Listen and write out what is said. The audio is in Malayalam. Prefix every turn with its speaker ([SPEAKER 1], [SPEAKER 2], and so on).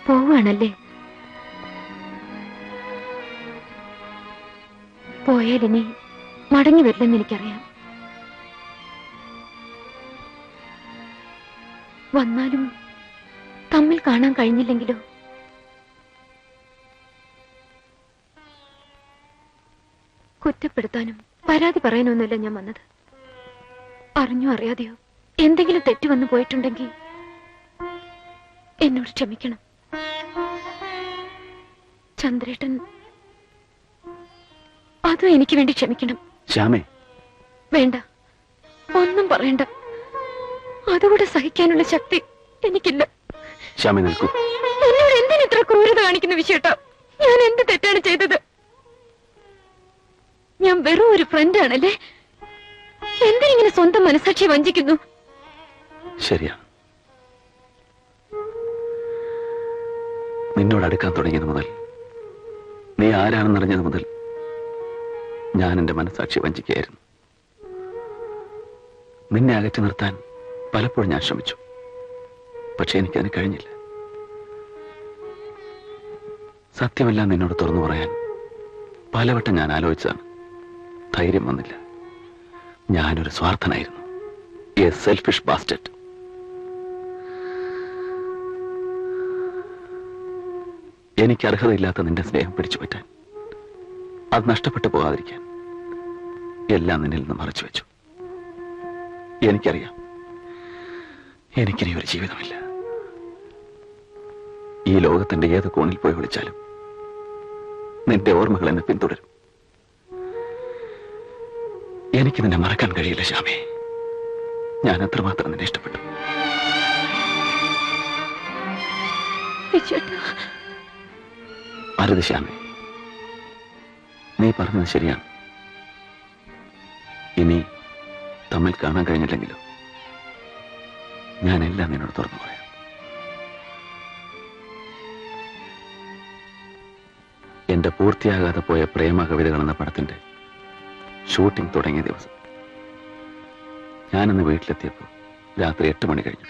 [SPEAKER 1] പോവാണല്ലേ? പോയാലിനി മടങ്ങി വരില്ലെന്ന് എനിക്കറിയാം. വന്നാലും തമ്മിൽ കാണാൻ കഴിഞ്ഞില്ലെങ്കിലോ? കുറ്റപ്പെടുത്താനും പരാതി പറയാനൊന്നുമല്ല ഞാൻ വന്നത്. അറിഞ്ഞോ അറിയാതെയോ എന്തെങ്കിലും തെറ്റ് വന്നു പോയിട്ടുണ്ടെങ്കിൽ എന്നോട് ക്ഷമിക്കണം. ചന്ദ്രേട്ടൻ അതും എനിക്ക് വേണ്ടി ക്ഷമിക്കണം.
[SPEAKER 2] ശ്യാമേ,
[SPEAKER 1] വേണ്ട, ഒന്നും പറയണ്ട. അതുകൂടെ സഹിക്കാനുള്ള ശക്തി എനിക്കില്ല.
[SPEAKER 2] ശ്യാമേ നിൽക്കൂ.
[SPEAKER 1] എന്നോട് എന്തിനിത്ര ക്രൂരത കാണിക്കുന്ന വിഷയട്ടാ? ഞാൻ എന്ത് തെറ്റാണ് ചെയ്തത്? ഞാൻ വെറും ഒരു ഫ്രണ്ടാണല്ലേ? എന്തിനിങ്ങനെ സ്വന്തം മനസാക്ഷി വഞ്ചിക്കുന്നു?
[SPEAKER 2] ശരിയാണ്. നിന്നോട് അടുക്കാൻ തുടങ്ങിയത് മുതൽ, നീ ആരാണെന്നറിഞ്ഞത് മുതൽ ഞാൻ എന്റെ മനസാക്ഷി വഞ്ചിക്കുകയായിരുന്നു. നിന്നെ അകറ്റി നിർത്താൻ പലപ്പോഴും ഞാൻ ശ്രമിച്ചു. പക്ഷെ എനിക്കതിന് കഴിഞ്ഞില്ല. സത്യമെല്ലാം നിന്നോട് തുറന്നു പറയാൻ പലവട്ടം ഞാൻ ആലോചിച്ചതാണ്. ധൈര്യം വന്നില്ല. ഞാനൊരു സ്വാർത്ഥനായിരുന്നു. A selfish bastard. എനിക്ക് അർഹതയില്ലാത്ത നിന്റെ സ്നേഹം പിടിച്ചു പറ്റാൻ, അത് നഷ്ടപ്പെട്ടു പോകാതിരിക്കാൻ എല്ലാം നിന്നിൽ നിന്ന് മറച്ചു വെച്ചു. എനിക്കറിയാം, എനിക്കിനി ഒരു ജീവിതമില്ല. ഈ ലോകത്തിന്റെ ഏത് കോണിൽ പോയി വിളിച്ചാലും നിന്റെ ഓർമ്മകൾ എന്നെ പിന്തുടരും. എനിക്ക് നിന്നെ മറക്കാൻ കഴിയില്ല ശ്യാമേ. ഞാൻ അത്രമാത്രം നിന്നെ ഇഷ്ടപ്പെട്ടു. അരുത് ശ്യാമേ, നീ പറഞ്ഞത് ശരിയാണ്. ഇനി തമ്മിൽ കാണാൻ കഴിഞ്ഞില്ലെങ്കിലോ ഞാനെല്ലാം നിന്നോട് തുറന്നു പറയാം. എന്റെ പൂർത്തിയാകാതെ പോയ പ്രേമ കവിതകൾ എന്ന പടത്തിന്റെ ഷൂട്ടിംഗ് തുടങ്ങിയ ദിവസം ഞാനിന്ന് വീട്ടിലെത്തിയപ്പോൾ രാത്രി 8 മണി കഴിഞ്ഞു.